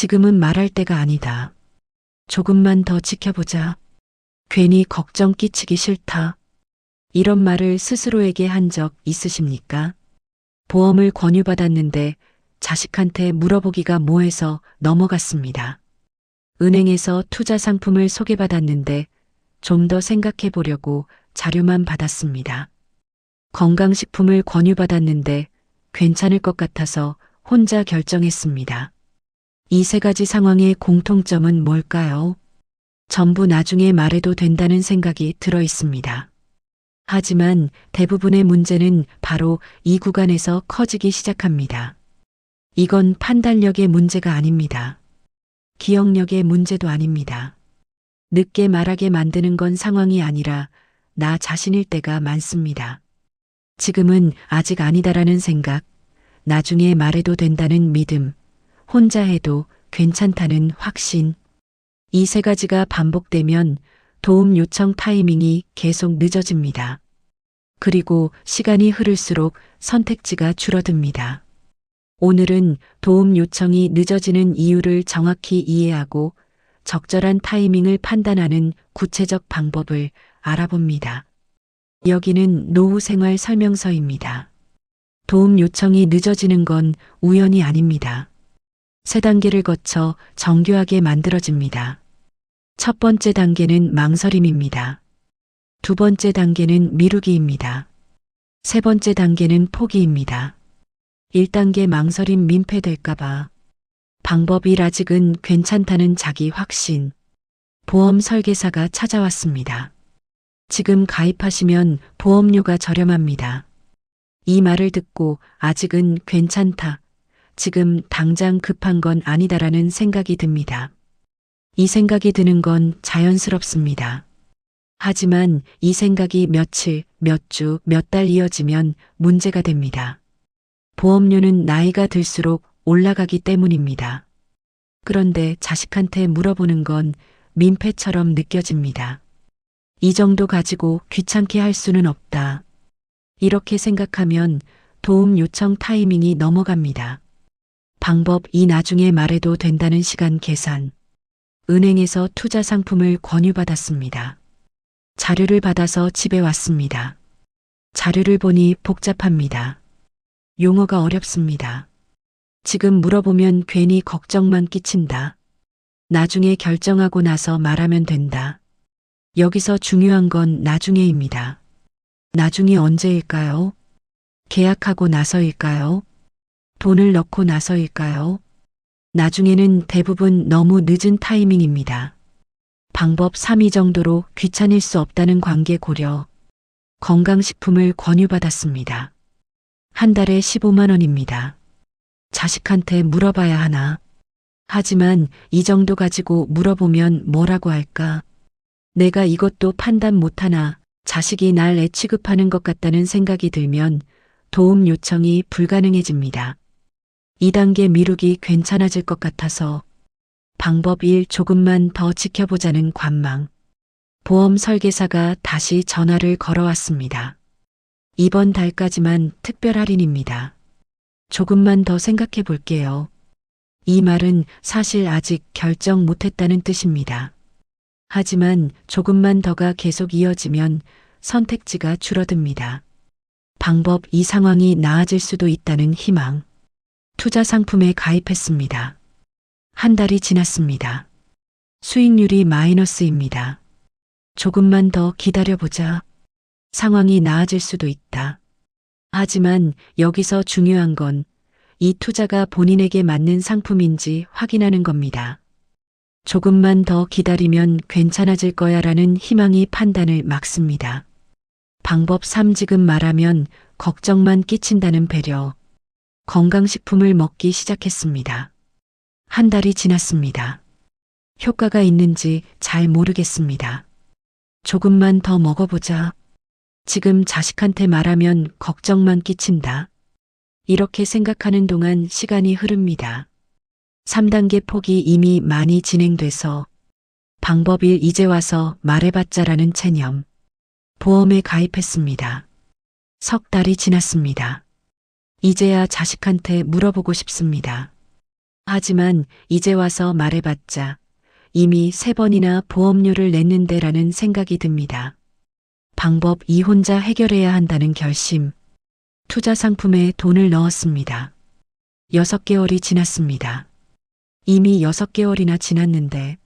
지금은 말할 때가 아니다. 조금만 더 지켜보자. 괜히 걱정 끼치기 싫다. 이런 말을 스스로에게 한 적 있으십니까? 보험을 권유받았는데 자식한테 물어보기가 뭐해서 넘어갔습니다. 은행에서 투자 상품을 소개받았는데 좀 더 생각해 보려고 자료만 받았습니다. 건강식품을 권유받았는데 괜찮을 것 같아서 혼자 결정했습니다. 이 세 가지 상황의 공통점은 뭘까요? 전부 나중에 말해도 된다는 생각이 들어 있습니다. 하지만 대부분의 문제는 바로 이 구간에서 커지기 시작합니다. 이건 판단력의 문제가 아닙니다. 기억력의 문제도 아닙니다. 늦게 말하게 만드는 건 상황이 아니라 나 자신일 때가 많습니다. 지금은 아직 아니다라는 생각, 나중에 말해도 된다는 믿음, 혼자 해도 괜찮다는 확신. 이 세 가지가 반복되면 도움 요청 타이밍이 계속 늦어집니다. 그리고 시간이 흐를수록 선택지가 줄어듭니다. 오늘은 도움 요청이 늦어지는 이유를 정확히 이해하고 적절한 타이밍을 판단하는 구체적 방법을 알아봅니다. 여기는 노후 생활 설명서입니다. 도움 요청이 늦어지는 건 우연이 아닙니다. 세 단계를 거쳐 정교하게 만들어집니다. 첫 번째 단계는 망설임입니다. 두 번째 단계는 미루기입니다. 세 번째 단계는 포기입니다. 1단계 망설임 민폐될까봐. 방법 1 아직은 괜찮다는 자기 확신. 보험 설계사가 찾아왔습니다. 지금 가입하시면 보험료가 저렴합니다. 이 말을 듣고 아직은 괜찮다. 지금 당장 급한 건 아니다라는 생각이 듭니다. 이 생각이 드는 건 자연스럽습니다. 하지만 이 생각이 며칠, 몇 주, 몇 달 이어지면 문제가 됩니다. 보험료는 나이가 들수록 올라가기 때문입니다. 그런데 자식한테 물어보는 건 민폐처럼 느껴집니다. 이 정도 가지고 귀찮게 할 수는 없다. 이렇게 생각하면 도움 요청 타이밍이 넘어갑니다. 방법 2 나중에 말해도 된다는 시간 계산. 은행에서 투자 상품을 권유받았습니다. 자료를 받아서 집에 왔습니다. 자료를 보니 복잡합니다. 용어가 어렵습니다. 지금 물어보면 괜히 걱정만 끼친다. 나중에 결정하고 나서 말하면 된다. 여기서 중요한 건 나중에입니다. 나중이 언제일까요? 계약하고 나서일까요? 돈을 넣고 나서일까요? 나중에는 대부분 너무 늦은 타이밍입니다. 방법 3이 정도로 귀찮을 수 없다는 관계 고려. 건강식품을 권유받았습니다. 한 달에 15만 원입니다. 자식한테 물어봐야 하나. 하지만 이 정도 가지고 물어보면 뭐라고 할까? 내가 이것도 판단 못하나 자식이 날 애취급하는 것 같다는 생각이 들면 도움 요청이 불가능해집니다. 2단계 미루기 괜찮아질 것 같아서. 방법 1 조금만 더 지켜보자는 관망. 보험 설계사가 다시 전화를 걸어왔습니다. 이번 달까지만 특별 할인입니다. 조금만 더 생각해 볼게요. 이 말은 사실 아직 결정 못했다는 뜻입니다. 하지만 조금만 더가 계속 이어지면 선택지가 줄어듭니다. 방법 2 상황이 나아질 수도 있다는 희망. 투자 상품에 가입했습니다. 한 달이 지났습니다. 수익률이 마이너스입니다. 조금만 더 기다려보자. 상황이 나아질 수도 있다. 하지만 여기서 중요한 건 이 투자가 본인에게 맞는 상품인지 확인하는 겁니다. 조금만 더 기다리면 괜찮아질 거야 라는 희망이 판단을 막습니다. 방법 3 지금 말하면 걱정만 끼친다는 배려. 건강식품을 먹기 시작했습니다. 한 달이 지났습니다. 효과가 있는지 잘 모르겠습니다. 조금만 더 먹어보자. 지금 자식한테 말하면 걱정만 끼친다. 이렇게 생각하는 동안 시간이 흐릅니다. 3단계 포기 이미 많이 진행돼서. 방법 1 이제 와서 말해봤자라는 체념. 보험에 가입했습니다. 석 달이 지났습니다. 이제야 자식한테 물어보고 싶습니다. 하지만 이제 와서 말해봤자 이미 3번이나 보험료를 냈는데라는 생각이 듭니다. 방법 2 혼자 해결해야 한다는 결심. 투자 상품에 돈을 넣었습니다. 6개월이 지났습니다. 이미 6개월이나 지났는데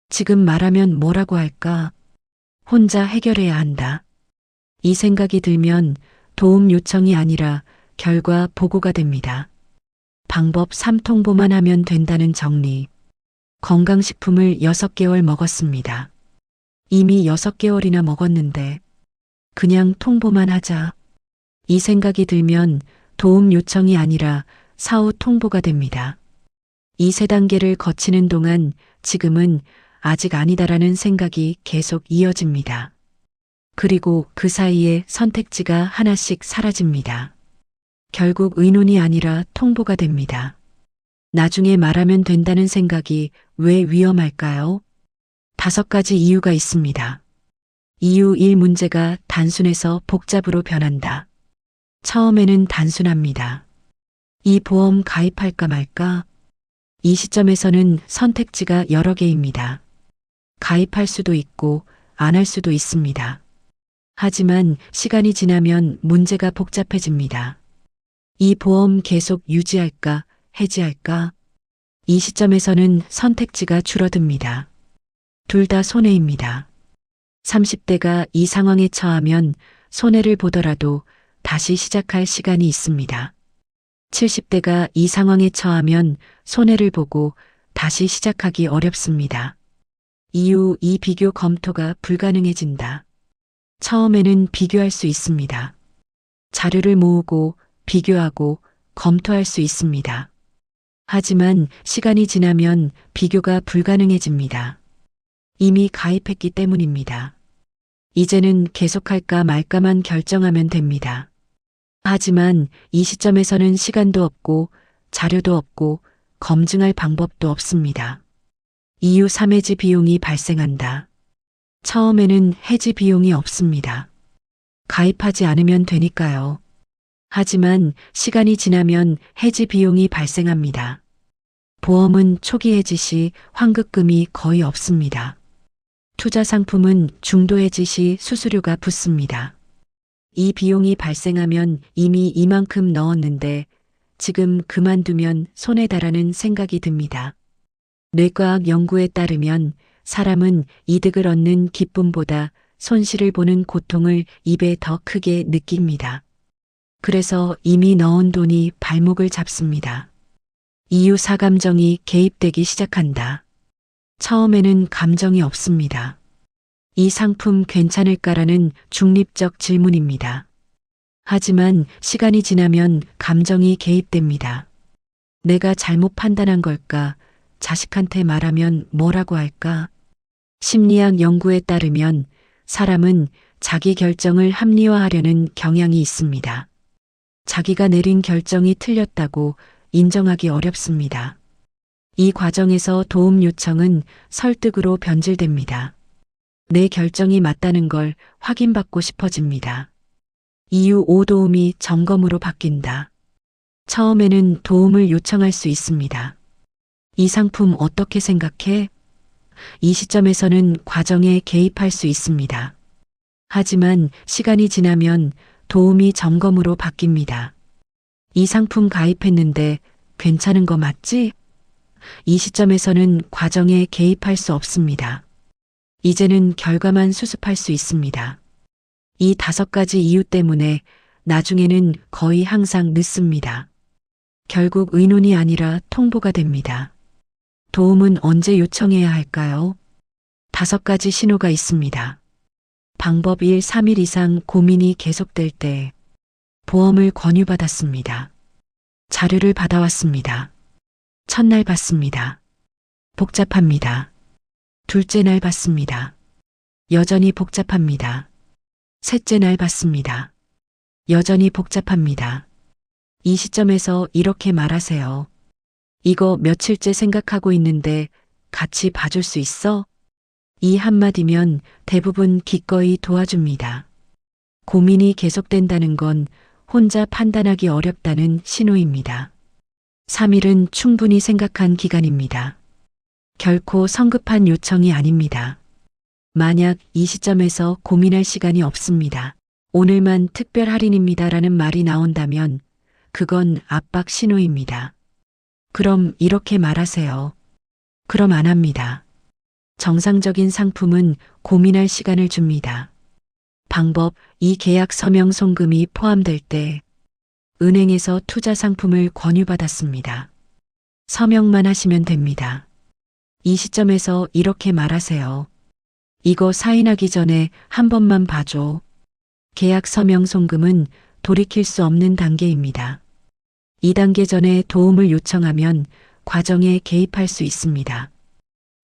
지금 말하면 뭐라고 할까? 혼자 해결해야 한다. 이 생각이 들면 도움 요청이 아니라 결과 보고가 됩니다. 방법 3 통보만 하면 된다는 정리. 건강식품을 6개월 먹었습니다. 이미 6개월이나 먹었는데 그냥 통보만 하자. 이 생각이 들면 도움 요청이 아니라 사후 통보가 됩니다. 이 3단계를 거치는 동안 지금은 아직 아니다라는 생각이 계속 이어집니다. 그리고 그 사이에 선택지가 하나씩 사라집니다. 결국 의논이 아니라 통보가 됩니다. 나중에 말하면 된다는 생각이 왜 위험할까요? 5가지 이유가 있습니다. 이유 1 문제가 단순해서 복잡으로 변한다. 처음에는 단순합니다. 이 보험 가입할까 말까? 이 시점에서는 선택지가 여러 개입니다. 가입할 수도 있고 안 할 수도 있습니다. 하지만 시간이 지나면 문제가 복잡해집니다. 이 보험 계속 유지할까, 해지할까? 이 시점에서는 선택지가 줄어듭니다. 둘 다 손해입니다. 30대가 이 상황에 처하면 손해를 보더라도 다시 시작할 시간이 있습니다. 70대가 이 상황에 처하면 손해를 보고 다시 시작하기 어렵습니다. 이유 2 비교 검토가 불가능해진다. 처음에는 비교할 수 있습니다. 자료를 모으고 비교하고 검토할 수 있습니다. 하지만 시간이 지나면 비교가 불가능해집니다. 이미 가입했기 때문입니다. 이제는 계속할까 말까만 결정하면 됩니다. 하지만 이 시점에서는 시간도 없고 자료도 없고 검증할 방법도 없습니다. 이유 3 해지 비용이 발생한다. 처음에는 해지 비용이 없습니다. 가입하지 않으면 되니까요. 하지만 시간이 지나면 해지 비용이 발생합니다. 보험은 초기 해지 시 환급금이 거의 없습니다. 투자 상품은 중도 해지 시 수수료가 붙습니다. 이 비용이 발생하면 이미 이만큼 넣었는데 지금 그만두면 손해다라는 생각이 듭니다. 뇌과학 연구에 따르면 사람은 이득을 얻는 기쁨보다 손실을 보는 고통을 입에 더 크게 느낍니다. 그래서 이미 넣은 돈이 발목을 잡습니다. 이유 4 감정이 개입되기 시작한다. 처음에는 감정이 없습니다. 이 상품 괜찮을까라는 중립적 질문입니다. 하지만 시간이 지나면 감정이 개입됩니다. 내가 잘못 판단한 걸까? 자식한테 말하면 뭐라고 할까? 심리학 연구에 따르면 사람은 자기 결정을 합리화하려는 경향이 있습니다. 자기가 내린 결정이 틀렸다고 인정하기 어렵습니다. 이 과정에서 도움 요청은 설득으로 변질됩니다. 내 결정이 맞다는 걸 확인받고 싶어집니다. 이유 5 도움이 점검으로 바뀐다. 처음에는 도움을 요청할 수 있습니다. 이 상품 어떻게 생각해? 이 시점에서는 과정에 개입할 수 있습니다. 하지만 시간이 지나면 도움이 점검으로 바뀝니다. 이 상품 가입했는데 괜찮은 거 맞지? 이 시점에서는 과정에 개입할 수 없습니다. 이제는 결과만 수습할 수 있습니다. 이 5가지 이유 때문에 나중에는 거의 항상 늦습니다. 결국 의논이 아니라 통보가 됩니다. 도움은 언제 요청해야 할까요? 5가지 신호가 있습니다. 방법 1 3일 이상 고민이 계속될 때 보험을 권유받았습니다. 자료를 받아왔습니다. 첫날 받습니다. 복잡합니다. 둘째 날 받습니다. 여전히 복잡합니다. 셋째 날 받습니다. 여전히 복잡합니다. 이 시점에서 이렇게 말하세요. 이거 며칠째 생각하고 있는데 같이 봐줄 수 있어? 이 한마디면 대부분 기꺼이 도와줍니다. 고민이 계속된다는 건 혼자 판단하기 어렵다는 신호입니다. 3일은 충분히 생각한 기간입니다. 결코 성급한 요청이 아닙니다. 만약 이 시점에서 고민할 시간이 없습니다. 오늘만 특별 할인입니다라는 말이 나온다면 그건 압박 신호입니다. 그럼 이렇게 말하세요. 그럼 안 합니다. 정상적인 상품은 고민할 시간을 줍니다. 방법: 이 계약 서명 송금이 포함될 때 은행에서 투자 상품을 권유받았습니다. 서명만 하시면 됩니다. 이 시점에서 이렇게 말하세요. 이거 사인하기 전에 한 번만 봐줘. 계약 서명 송금은 돌이킬 수 없는 단계입니다. 이 단계 전에 도움을 요청하면 과정에 개입할 수 있습니다.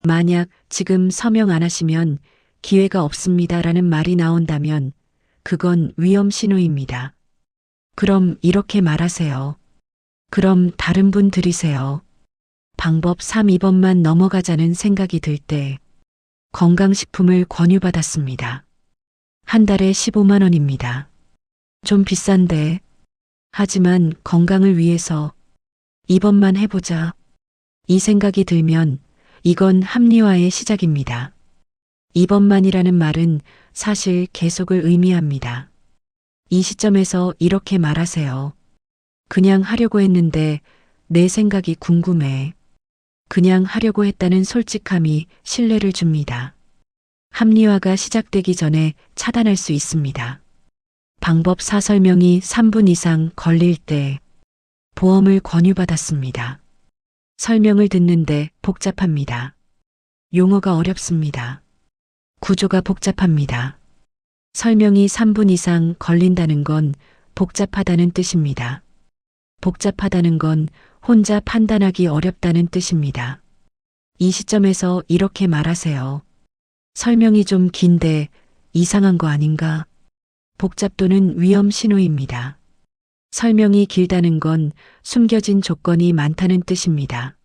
만약 지금 서명 안 하시면 기회가 없습니다라는 말이 나온다면 그건 위험 신호입니다. 그럼 이렇게 말하세요. 그럼 다른 분 드리세요. 방법 3. 2번만 넘어가자는 생각이 들 때 건강식품을 권유받았습니다. 한 달에 15만 원입니다. 좀 비싼데. 하지만 건강을 위해서 2번만 해보자. 이 생각이 들면 이건 합리화의 시작입니다. 2번만이라는 말은 사실 계속을 의미합니다. 이 시점에서 이렇게 말하세요. 그냥 하려고 했는데 내 생각이 궁금해. 그냥 하려고 했다는 솔직함이 신뢰를 줍니다. 합리화가 시작되기 전에 차단할 수 있습니다. 방법 4. 설명이 3분 이상 걸릴 때 보험을 권유받았습니다. 설명을 듣는데 복잡합니다. 용어가 어렵습니다. 구조가 복잡합니다. 설명이 3분 이상 걸린다는 건 복잡하다는 뜻입니다. 복잡하다는 건 혼자 판단하기 어렵다는 뜻입니다. 이 시점에서 이렇게 말하세요. 설명이 좀 긴데 이상한 거 아닌가? 복잡도는 위험 신호입니다. 설명이 길다는 건 숨겨진 조건이 많다는 뜻입니다.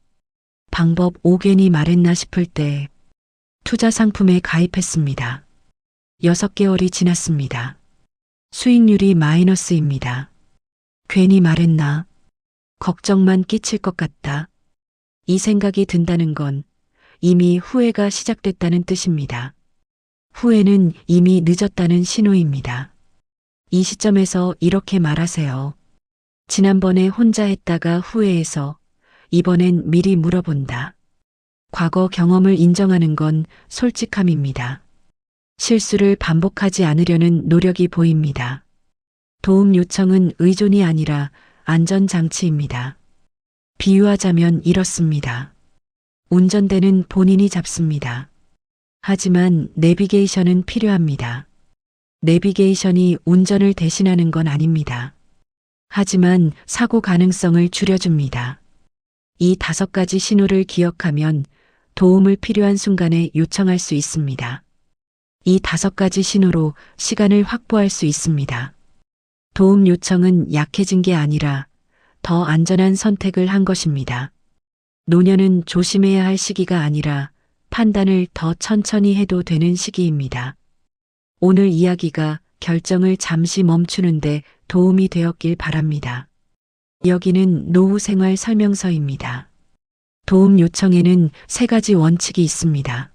방법 5. 괜히 말했나 싶을 때 투자 상품에 가입했습니다. 6개월이 지났습니다. 수익률이 마이너스입니다. 괜히 말했나? 걱정만 끼칠 것 같다. 이 생각이 든다는 건 이미 후회가 시작됐다는 뜻입니다. 후회는 이미 늦었다는 신호입니다. 이 시점에서 이렇게 말하세요. 지난번에 혼자 했다가 후회해서 이번엔 미리 물어본다. 과거 경험을 인정하는 건 솔직함입니다. 실수를 반복하지 않으려는 노력이 보입니다. 도움 요청은 의존이 아니라 안전장치입니다. 비유하자면 이렇습니다. 운전대는 본인이 잡습니다. 하지만 내비게이션은 필요합니다. 내비게이션이 운전을 대신하는 건 아닙니다. 하지만 사고 가능성을 줄여줍니다. 이 5가지 신호를 기억하면 도움을 필요한 순간에 요청할 수 있습니다. 이 5가지 신호로 시간을 확보할 수 있습니다. 도움 요청은 약해진 게 아니라 더 안전한 선택을 한 것입니다. 노년은 조심해야 할 시기가 아니라 판단을 더 천천히 해도 되는 시기입니다. 오늘 이야기가 결정을 잠시 멈추는데 도움이 되었길 바랍니다. 여기는 노후 생활 설명서입니다. 도움 요청에는 3가지 원칙이 있습니다.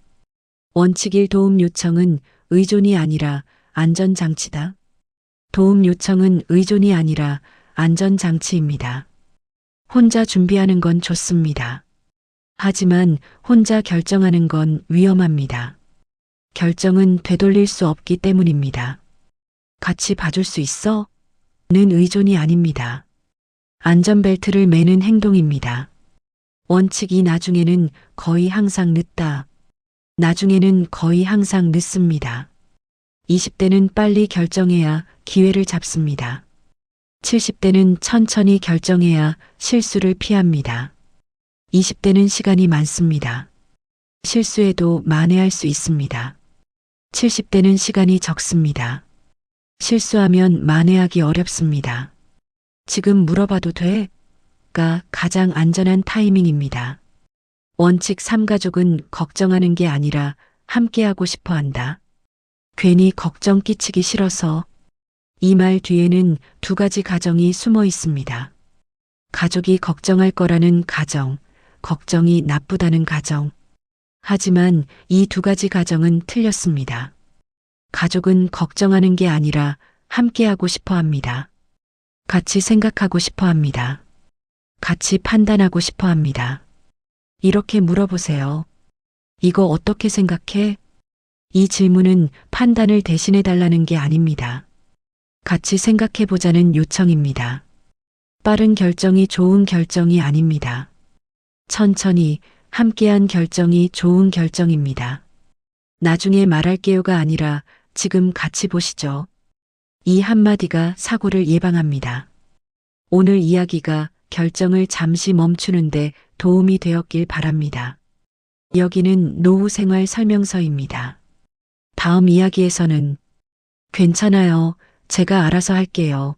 원칙 1. 도움 요청은 의존이 아니라 안전장치다. 도움 요청은 의존이 아니라 안전장치입니다. 혼자 준비하는 건 좋습니다. 하지만 혼자 결정하는 건 위험합니다. 결정은 되돌릴 수 없기 때문입니다. 같이 봐줄 수 있어? 는 의존이 아닙니다. 안전벨트를 매는 행동입니다. 원칙 2. 나중에는 거의 항상 늦다. 나중에는 거의 항상 늦습니다. 20대는 빨리 결정해야 기회를 잡습니다. 70대는 천천히 결정해야 실수를 피합니다. 20대는 시간이 많습니다. 실수해도 만회할 수 있습니다. 70대는 시간이 적습니다. 실수하면 만회하기 어렵습니다. 지금 물어봐도 돼? 가 가장 안전한 타이밍입니다. 원칙 3. 가족은 걱정하는 게 아니라 함께하고 싶어 한다. 괜히 걱정 끼치기 싫어서. 이 말 뒤에는 2가지 가정이 숨어 있습니다. 가족이 걱정할 거라는 가정, 걱정이 나쁘다는 가정. 하지만 이 두 가지 가정은 틀렸습니다. 가족은 걱정하는 게 아니라 함께하고 싶어 합니다. 같이 생각하고 싶어 합니다. 같이 판단하고 싶어 합니다. 이렇게 물어보세요. 이거 어떻게 생각해? 이 질문은 판단을 대신해 달라는 게 아닙니다. 같이 생각해 보자는 요청입니다. 빠른 결정이 좋은 결정이 아닙니다. 천천히 함께한 결정이 좋은 결정입니다. 나중에 말할게요가 아니라 지금 같이 보시죠. 이 한마디가 사고를 예방합니다. 오늘 이야기가 결정을 잠시 멈추는데 도움이 되었길 바랍니다. 여기는 노후 생활 설명서입니다. 다음 이야기에서는 괜찮아요. 제가 알아서 할게요.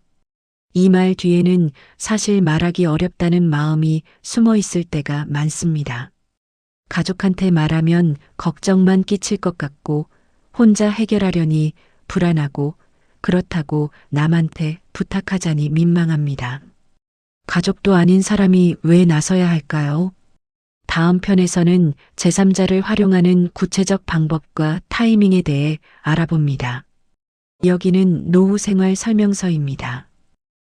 이 말 뒤에는 사실 말하기 어렵다는 마음이 숨어 있을 때가 많습니다. 가족한테 말하면 걱정만 끼칠 것 같고 혼자 해결하려니 불안하고 그렇다고 남한테 부탁하자니 민망합니다. 가족도 아닌 사람이 왜 나서야 할까요? 다음 편에서는 제3자를 활용하는 구체적 방법과 타이밍에 대해 알아봅니다. 여기는 노후 생활 설명서입니다.